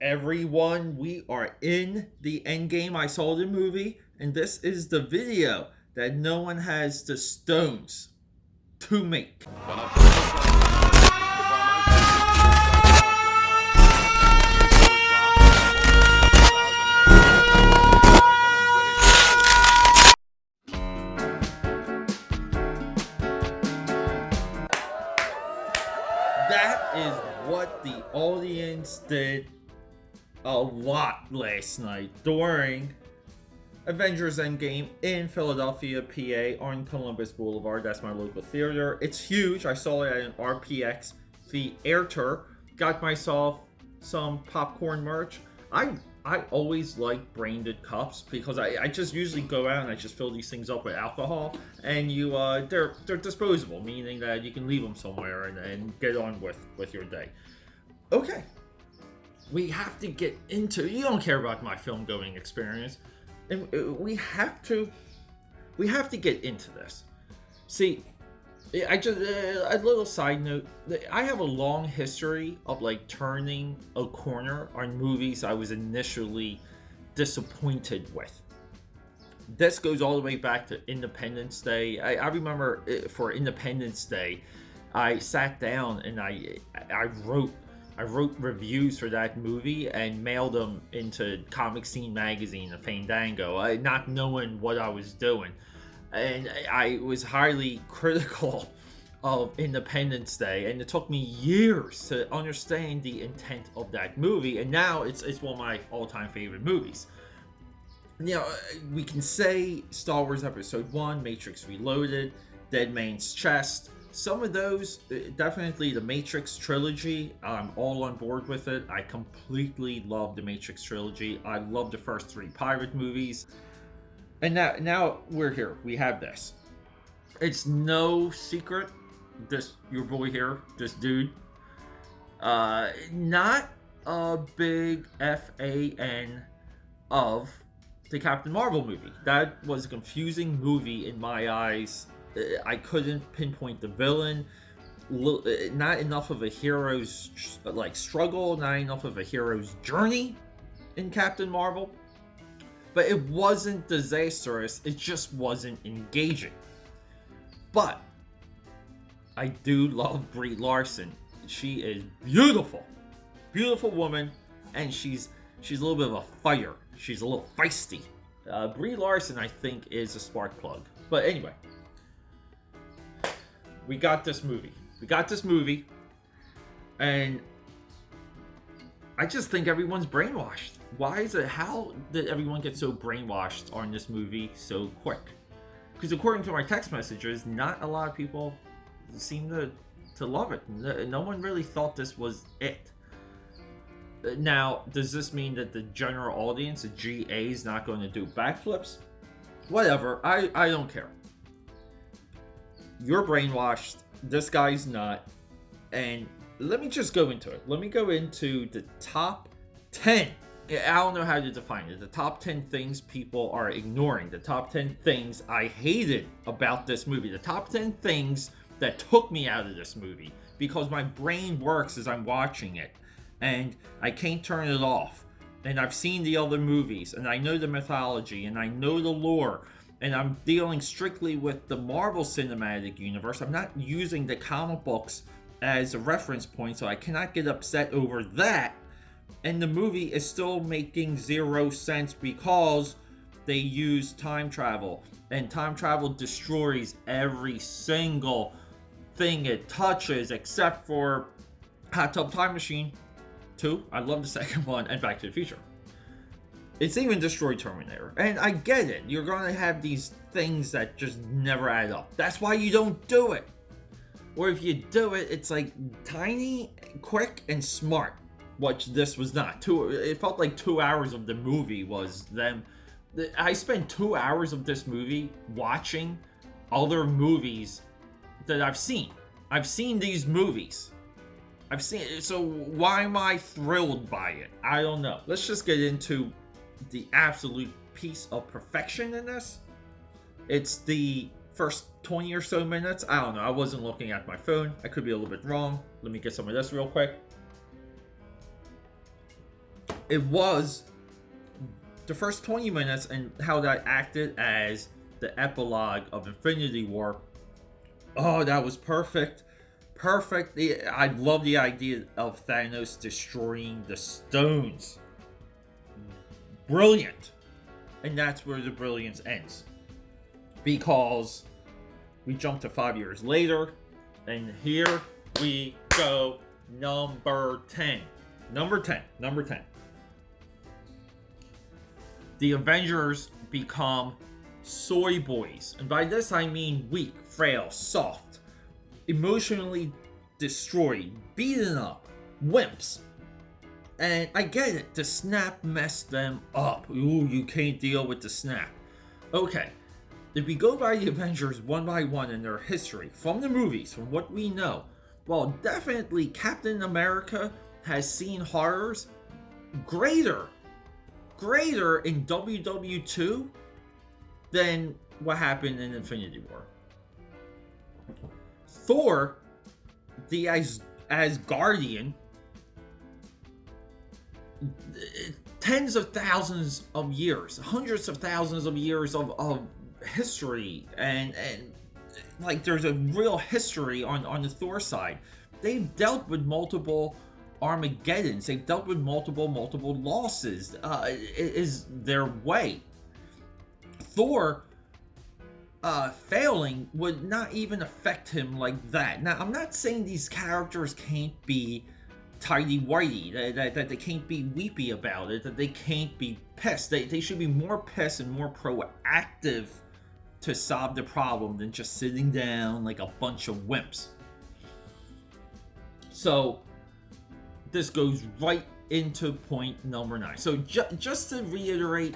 everyone? We are in the Endgame. I saw the movie, and this is the video that no one has the stones to make. That is what the audience did a lot last night during Avengers Endgame in Philadelphia, PA, on Columbus Boulevard. That's my local theater. It's huge. I saw it at an RPX theater. Got myself some popcorn merch. I always like branded cups because I just usually go out and I just fill these things up with alcohol, and they're disposable, meaning that you can leave them somewhere and get on with your day. Okay, we have to get into. You don't care about my film going experience, and we have to get into this. See, I just a little side note. I have a long history of like turning a corner on movies I was initially disappointed with. This goes all the way back to Independence Day. I remember for Independence Day, I sat down and I wrote reviews for that movie and mailed them into Comic Scene magazine and Fandango, not knowing what I was doing. And I was highly critical of Independence Day, and it took me years to understand the intent of that movie, and now it's one of my all-time favorite movies. You know, we can say Star Wars Episode 1, Matrix Reloaded, Dead Man's Chest. Some of those, definitely the Matrix trilogy, I'm all on board with it. I completely love the Matrix trilogy. I love the first 3 pirate movies. And now we're here. We have this. It's no secret. Your boy here, this dude, not a big fan of the Captain Marvel movie. That was a confusing movie in my eyes. I couldn't pinpoint the villain. Not enough of a hero's struggle. Not enough of a hero's journey in Captain Marvel. But it wasn't disastrous, it just wasn't engaging. But I do love Brie Larson. She is beautiful. Beautiful woman, and she's a little bit of a fighter. She's a little feisty. Brie Larson, I think, is a spark plug. But anyway, we got this movie. And I just think everyone's brainwashed. How did everyone get so brainwashed on this movie so quick? Because according to my text messages, not a lot of people seem to love it. No one really thought this was it. Now, does this mean that the general audience, the GA, is not going to do backflips? Whatever, I don't care. You're brainwashed, this guy's not, and let me just go into it. Let me go into the top 10. I don't know how to define it. The top 10 things people are ignoring. The top 10 things I hated about this movie. The top 10 things that took me out of this movie. Because my brain works as I'm watching it. And I can't turn it off. And I've seen the other movies. And I know the mythology. And I know the lore. And I'm dealing strictly with the Marvel Cinematic Universe. I'm not using the comic books as a reference point. So I cannot get upset over that. And the movie is still making zero sense because they use time travel. And time travel destroys every single thing it touches except for Hot Tub Time Machine 2. I love the second one, and Back to the Future. It's even destroyed Terminator. And I get it. You're going to have these things that just never add up. That's why you don't do it. Or if you do it, it's like tiny, quick, and smart. Which this was not. It felt like 2 hours of the movie was them. I spent 2 hours of this movie watching other movies that I've seen. I've seen these movies. So why am I thrilled by it? I don't know. Let's just get into the absolute piece of perfection in this. It's the first 20 or so minutes. I don't know. I wasn't looking at my phone. I could be a little bit wrong. Let me get some of this real quick. It was the first 20 minutes and how that acted as the epilogue of Infinity War. Oh, that was perfect. Perfect. I love the idea of Thanos destroying the stones. Brilliant. And that's where the brilliance ends. Because we jump to 5 years later, and here we go. Number 10. Number 10. The Avengers become soy boys. And by this I mean weak, frail, soft, emotionally destroyed, beaten up, wimps. And I get it, the snap messed them up. Ooh, you can't deal with the snap. Okay, if we go by the Avengers one by one in their history, from the movies, from what we know, well, definitely Captain America has seen horrors greater in WW2 than what happened in Infinity War. Thor, the Asgardian, tens of thousands of years, hundreds of thousands of years of history, and like there's a real history on the Thor side. They've dealt with multiple Armageddons. They've dealt with multiple losses. It is their way. Thor failing would not even affect him like that. Now, I'm not saying these characters can't be tighty-whitey, that they can't be weepy about it, that they can't be pissed. They should be more pissed and more proactive to solve the problem than just sitting down like a bunch of wimps. So, this goes right into point number 9. So, just to reiterate,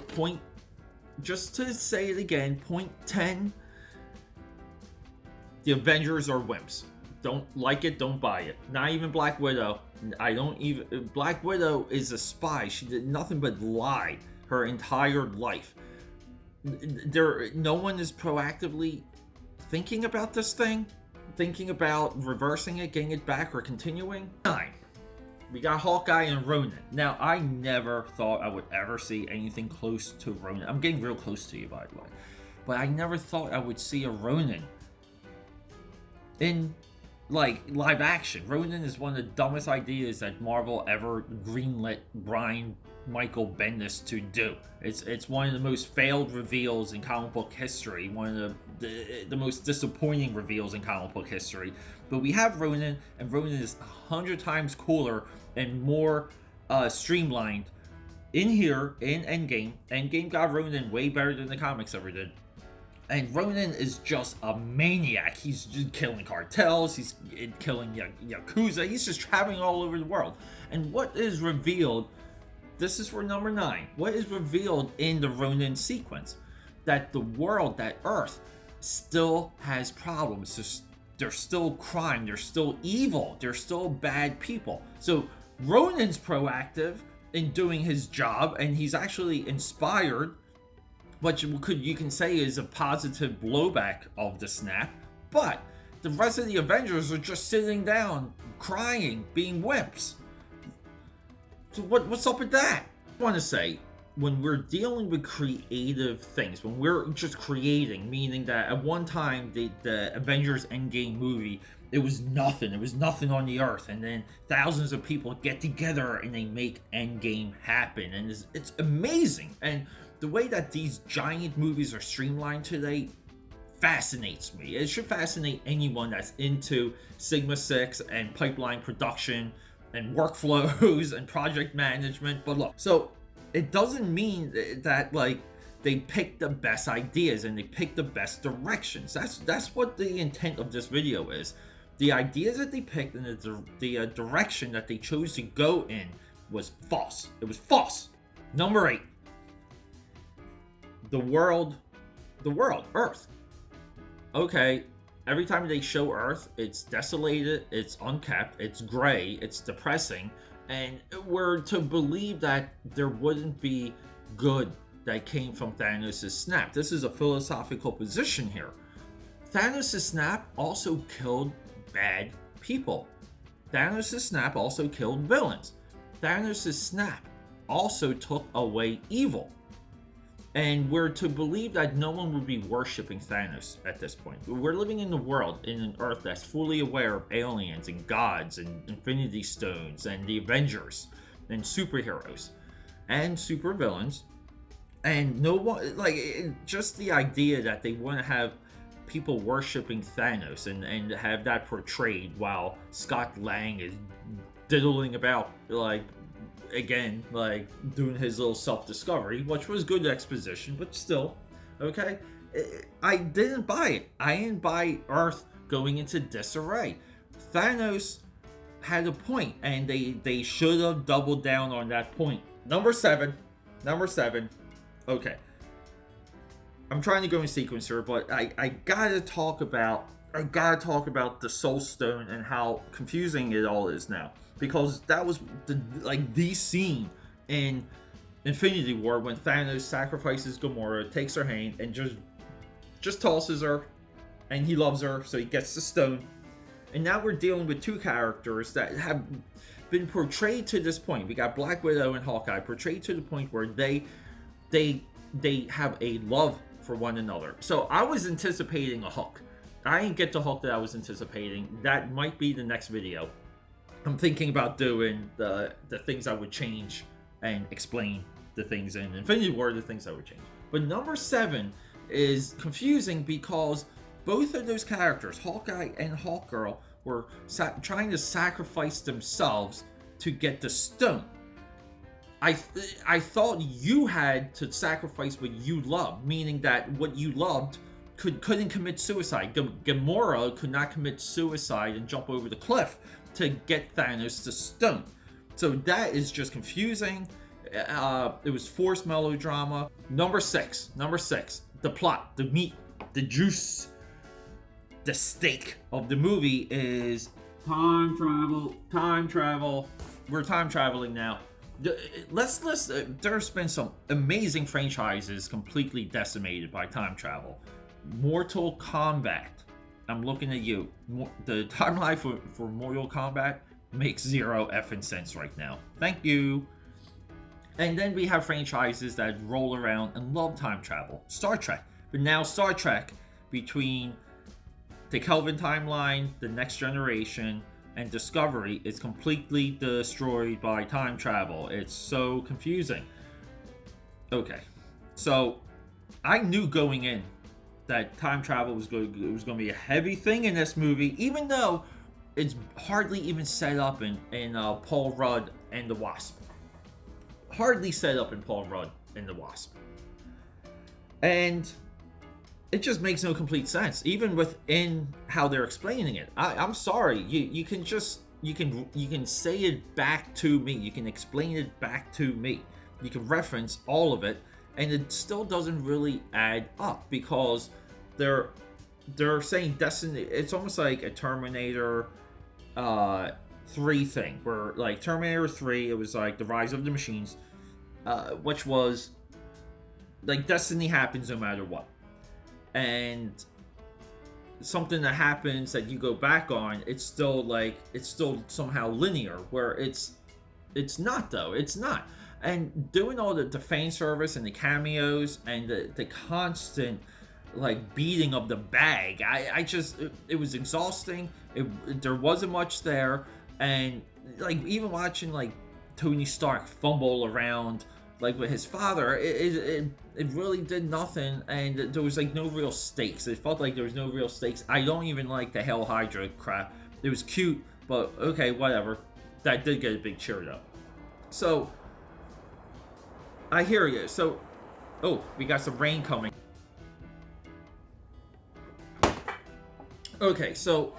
just to say it again, point 10, the Avengers are wimps. Don't like it, don't buy it. Not even Black Widow. Black Widow is a spy. She did nothing but lie her entire life. No one is proactively thinking about this thing, thinking about reversing it, getting it back, or continuing. 9. We got Hawkeye and Ronan. Now, I never thought I would ever see anything close to Ronan. I'm getting real close to you, by the way. But I never thought I would see a Ronan in, like, live action. Ronan is one of the dumbest ideas that Marvel ever greenlit Brian Michael Bendis to do. It's one of the most failed reveals in comic book history. One of the most disappointing reveals in comic book history. But we have Ronan, and Ronan is 100 times cooler and more streamlined in here in Endgame. Endgame got Ronan way better than the comics ever did. And Ronan is just a maniac. He's just killing cartels, he's killing Yakuza, he's just traveling all over the world. And what is revealed, this is for number 9, what is revealed in the Ronan sequence? That the world, that Earth, still has problems. There's still crime, there's still evil, there's still bad people. So Ronan's proactive in doing his job, and he's actually inspired, what you can say is a positive blowback of the snap. But the rest of the Avengers are just sitting down, crying, being wimps. So what's up with that? I want to say, when we're dealing with creative things, when we're just creating, meaning that at one time the Avengers Endgame movie, it was nothing on the earth, and then thousands of people get together and they make Endgame happen, and it's amazing. And the way that these giant movies are streamlined today fascinates me. It should fascinate anyone that's into Sigma 6 and pipeline production and workflows and project management. But look, so it doesn't mean that like they pick the best ideas and they pick the best directions. That's what the intent of this video is. The ideas that they picked and the direction that they chose to go in was false. It was false. Number 8. The world, Earth. Okay, every time they show Earth, it's desolated, it's unkept, it's gray, it's depressing, and we're to believe that there wouldn't be good that came from Thanos' snap. This is a philosophical position here. Thanos' snap also killed bad people. Thanos' snap also killed villains. Thanos' snap also took away evil. And we're to believe that no one would be worshipping Thanos at this point. We're living in a world, in an Earth that's fully aware of aliens and gods and Infinity Stones and the Avengers and superheroes and supervillains. And no one, just the idea that they want to have people worshipping Thanos and have that portrayed while Scott Lang is diddling about, again, doing his little self-discovery, which was good exposition, but still, okay? I didn't buy it. I didn't buy Earth going into disarray. Thanos had a point, and they should have doubled down on that point. Number seven. Okay. I'm trying to go in sequence here, but I gotta talk about the Soul Stone and how confusing it all is now. Because that was the scene in Infinity War when Thanos sacrifices Gamora, takes her hand, and just tosses her, and he loves her, so he gets the stone. And now we're dealing with two characters that have been portrayed to this point. We got Black Widow and Hawkeye portrayed to the point where they have a love for one another. So I was anticipating a hook. I didn't get the hook that I was anticipating. That might be the next video. I'm thinking about doing the things I would change and explain the things in Infinity War, the things I would change. But number 7 is confusing because both of those characters, Hawkeye and Hawkgirl, were trying to sacrifice themselves to get the stone. I thought you had to sacrifice what you loved, meaning that what you loved couldn't commit suicide. Gamora could not commit suicide and jump over the cliff to get Thanos the stone. So that is just confusing. It was forced melodrama. Number six, the plot, the meat, the juice, the steak of the movie is time travel. We're time traveling now. There's been some amazing franchises completely decimated by time travel. Mortal Kombat. I'm looking at you. The timeline for Mortal Kombat makes zero effing sense right now. Thank you. And then we have franchises that roll around and love time travel. Star Trek. But now Star Trek, between the Kelvin timeline, the Next Generation, and Discovery, is completely destroyed by time travel. It's so confusing. Okay. So, I knew going in that time travel was going to be a heavy thing in this movie, even though it's hardly even set up in Paul Rudd and the Wasp. Hardly set up in Paul Rudd and the Wasp. And it just makes no complete sense, even within how they're explaining it. I'm sorry, you can say it back to me. You can explain it back to me. You can reference all of it, and it still doesn't really add up because they're saying Destiny. It's almost like a Terminator 3 thing, where like Terminator 3, it was like the rise of the machines, which was like Destiny happens no matter what. And something that happens that you go back on, it's still somehow linear, where it's not though. It's not. And doing all the fan service and the cameos and the constant like beating of the bag, it was exhausting. There wasn't much there, and like even watching like Tony Stark fumble around like with his father, it really did nothing, and there was like no real stakes. It felt like there was no real stakes. I don't even like the Hail Hydra crap. It was cute, but okay, whatever. That did get a big cheer up. So I hear you. So, we got some rain coming. Okay, so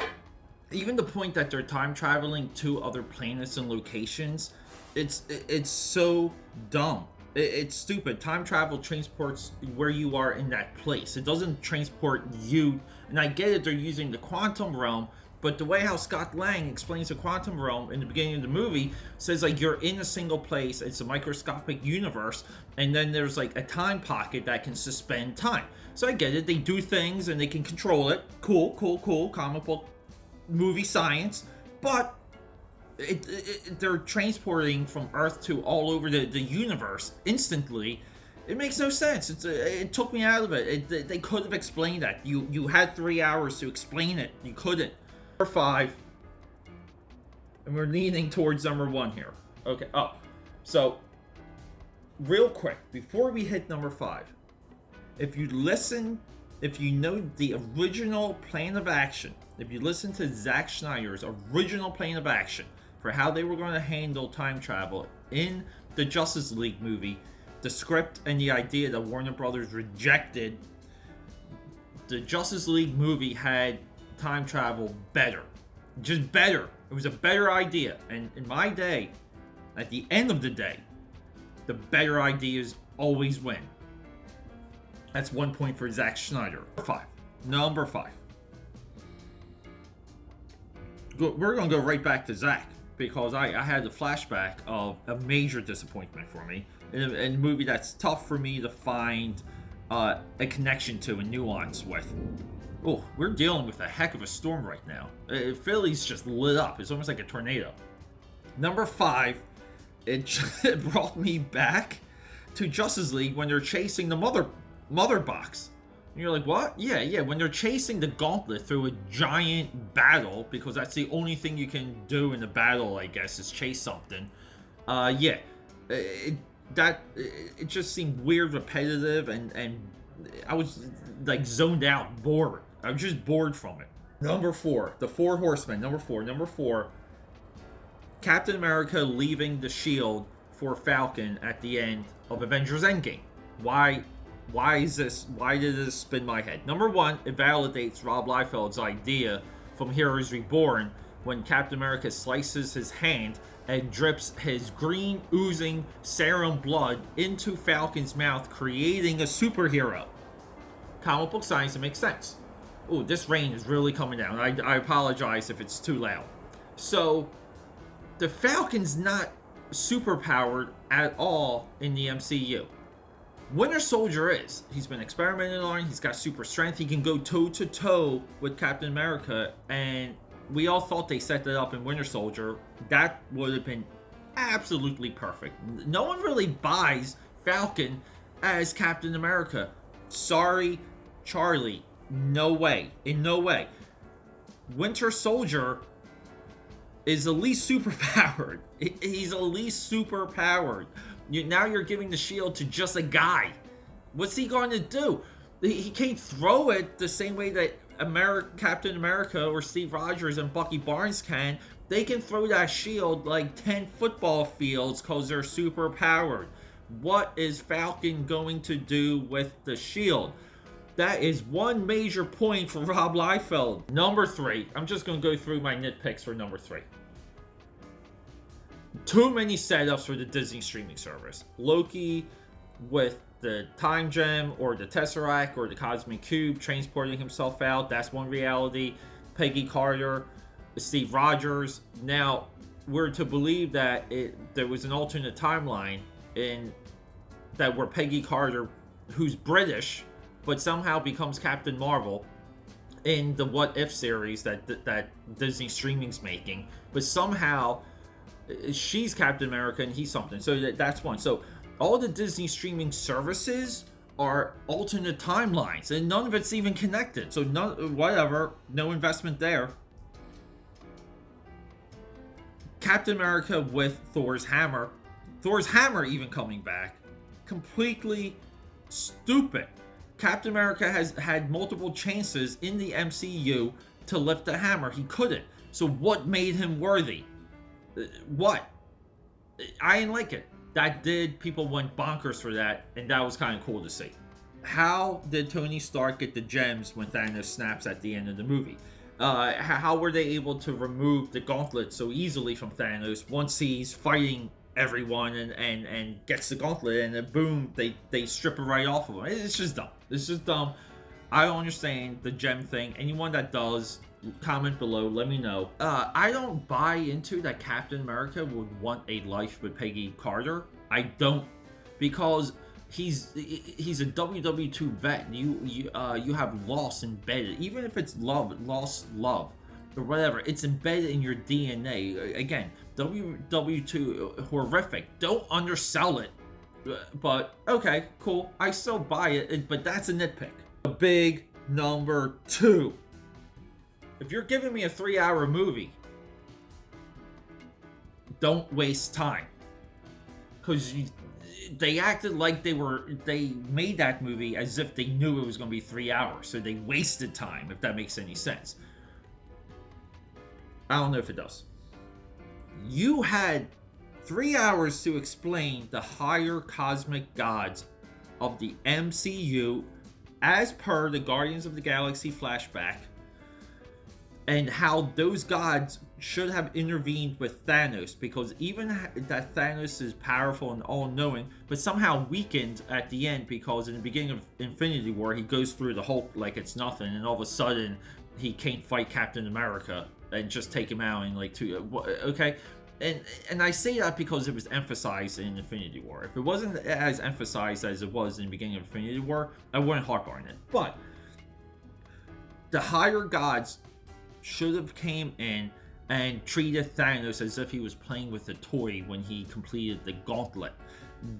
even the point that they're time traveling to other planets and locations, it's so dumb. It's stupid. Time travel transports where you are in that place. It doesn't transport you. And I get it, they're using the quantum realm, but the way how Scott Lang explains the quantum realm in the beginning of the movie says like you're in a single place, it's a microscopic universe, and then there's like a time pocket that can suspend time. So I get it, they do things and they can control it. Cool, comic book movie science. But they're transporting from Earth to all over the universe instantly. It makes no sense. It took me out of it. They could have explained that. You had 3 hours to explain it. You couldn't. Number 5, and we're leaning towards number 1 here. Okay. Oh, so real quick before we hit number 5, if you know the original plan of action, if you listen to Zack Snyder's original plan of action for how they were going to handle time travel in the Justice League movie, the script and the idea that Warner Brothers rejected, the Justice League movie had time travel better. Just better. It was a better idea. And in my day, at the end of the day, the better ideas always win. That's 1 point for Zack Snyder. Number 5. We're going to go right back to Zack, because I had a flashback of a major disappointment for me in a movie that's tough for me to find a connection to and nuance with. Oh, we're dealing with a heck of a storm right now. Philly's just lit up. It's almost like a tornado. Number 5, it brought me back to Justice League when they're chasing the mother box. And you're like, what? Yeah, when they're chasing the gauntlet through a giant battle, because that's the only thing you can do in a battle, I guess, is chase something. It just seemed weird, repetitive, and I was like zoned out, bored. I was just bored from it. Number 4, the 4 Horsemen. Number 4, Captain America leaving the shield for Falcon at the end of Avengers Endgame. Why is this? Why did this spin my head? Number 1, it validates Rob Liefeld's idea from Heroes Reborn when Captain America slices his hand and drips his green oozing serum blood into Falcon's mouth, creating a superhero. Comic book science, it makes sense. Oh, this rain is really coming down. I apologize if it's too loud. So, the Falcon's not superpowered at all in the MCU. Winter Soldier is. He's been experimented on. He's got super strength. He can go toe-to-toe with Captain America. And we all thought they set that up in Winter Soldier. That would have been absolutely perfect. No one really buys Falcon as Captain America. Sorry, Charlie. No way. In no way. Winter Soldier is the least superpowered. He's the least superpowered. Now you're giving the shield to just a guy. What's he going to do? He can't throw it the same way that Captain America or Steve Rogers and Bucky Barnes can. They can throw that shield like 10 football fields because they're super powered. What is Falcon going to do with the shield? That is one major point for Rob Liefeld. Number 3. I'm just going to go through my nitpicks for number 3. Too many setups for the Disney streaming service. Loki with the Time Gem or the Tesseract or the Cosmic Cube transporting himself out. That's one reality. Peggy Carter, Steve Rogers. Now, we're to believe that there was an alternate timeline that where Peggy Carter, who's British, but somehow becomes Captain Marvel in the What If series that Disney streaming's making. But somehow she's Captain America and he's something. So that's one. So all the Disney streaming services are alternate timelines, and none of it's even connected. So whatever, no investment there. Captain America with Thor's hammer even coming back, completely stupid. Captain America has had multiple chances in the MCU to lift the hammer. He couldn't. So what made him worthy? What? I didn't like it. People went bonkers for that, and that was kind of cool to see. How did Tony Stark get the gems when Thanos snaps at the end of the movie? How were they able to remove the gauntlet so easily from Thanos once he's fighting everyone and gets the gauntlet, and then boom, they strip it right off of him? It's just dumb. It's just dumb. I don't understand the gem thing. Anyone that does, comment below, let me know. I don't buy into that Captain America would want a life with Peggy Carter. I don't, because he's a WW2 vet. You have loss embedded, even if it's lost love. or whatever. It's embedded in your DNA. Again, WW2 horrific. Don't undersell it. But okay, cool. I still buy it, but that's a nitpick. A big number 2. If you're giving me a 3-hour movie, don't waste time. Because they acted like they made that movie as if they knew it was going to be 3 hours. So they wasted time, if that makes any sense. I don't know if it does. You had 3 hours to explain the higher cosmic gods of the MCU as per the Guardians of the Galaxy flashback, and how those gods should have intervened with Thanos, because even that Thanos is powerful and all-knowing, but somehow weakened at the end, because in the beginning of Infinity War, he goes through the Hulk like it's nothing, and all of a sudden, he can't fight Captain America and just take him out in like 2... Okay? And I say that because it was emphasized in Infinity War. If it wasn't as emphasized as it was in the beginning of Infinity War, I wouldn't harp on it. But the higher gods should have came in and treated Thanos as if he was playing with a toy when he completed the gauntlet.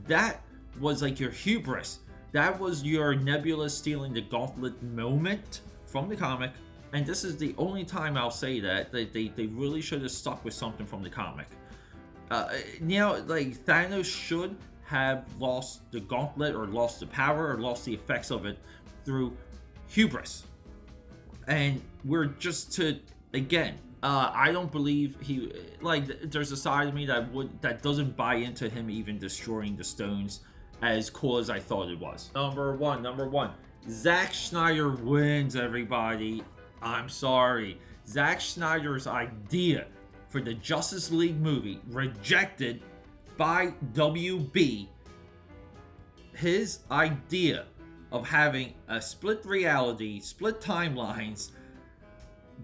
That was like your hubris. That was your Nebula stealing the gauntlet moment from the comic. And this is the only time I'll say that they really should have stuck with something from the comic. Like Thanos should have lost the gauntlet, or lost the power, or lost the effects of it through hubris. And we're just again, I don't believe he, like, there's a side of me that doesn't buy into him even destroying the stones, as cool as I thought it was. Number one, Zack Snyder wins, everybody. I'm sorry. Zack Snyder's idea for the Justice League movie, rejected by WB. His idea of having a split reality, split timelines,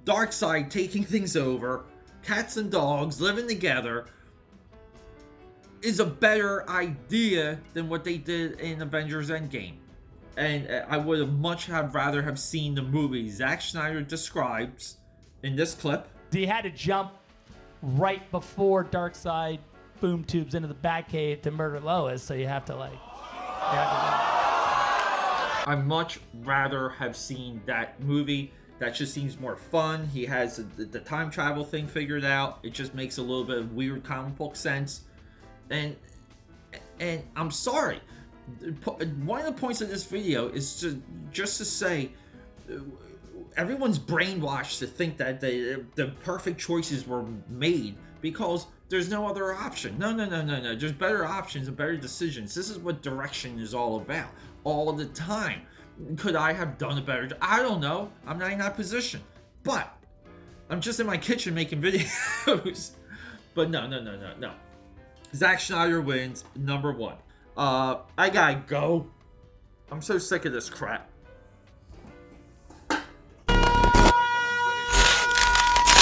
Darkseid taking things over, cats and dogs living together, is a better idea than what they did in Avengers Endgame. And I would have much rather have seen the movie Zack Snyder describes in this clip. He had to jump right before Darkseid boom tubes into the Batcave to murder Lois, so you have to I much rather have seen that movie. That just seems more fun. He has the time travel thing figured out. It just makes a little bit of weird comic book sense. And I'm sorry. One of the points of this video is just to say, everyone's brainwashed to think that the perfect choices were made because there's no other option. No. There's better options and better decisions. This is what direction is all about. All the time. Could I have done a better job? I don't know. I'm not in that position. But I'm just in my kitchen making videos. But no. Zack Snyder wins, number 1. I gotta go. I'm so sick of this crap.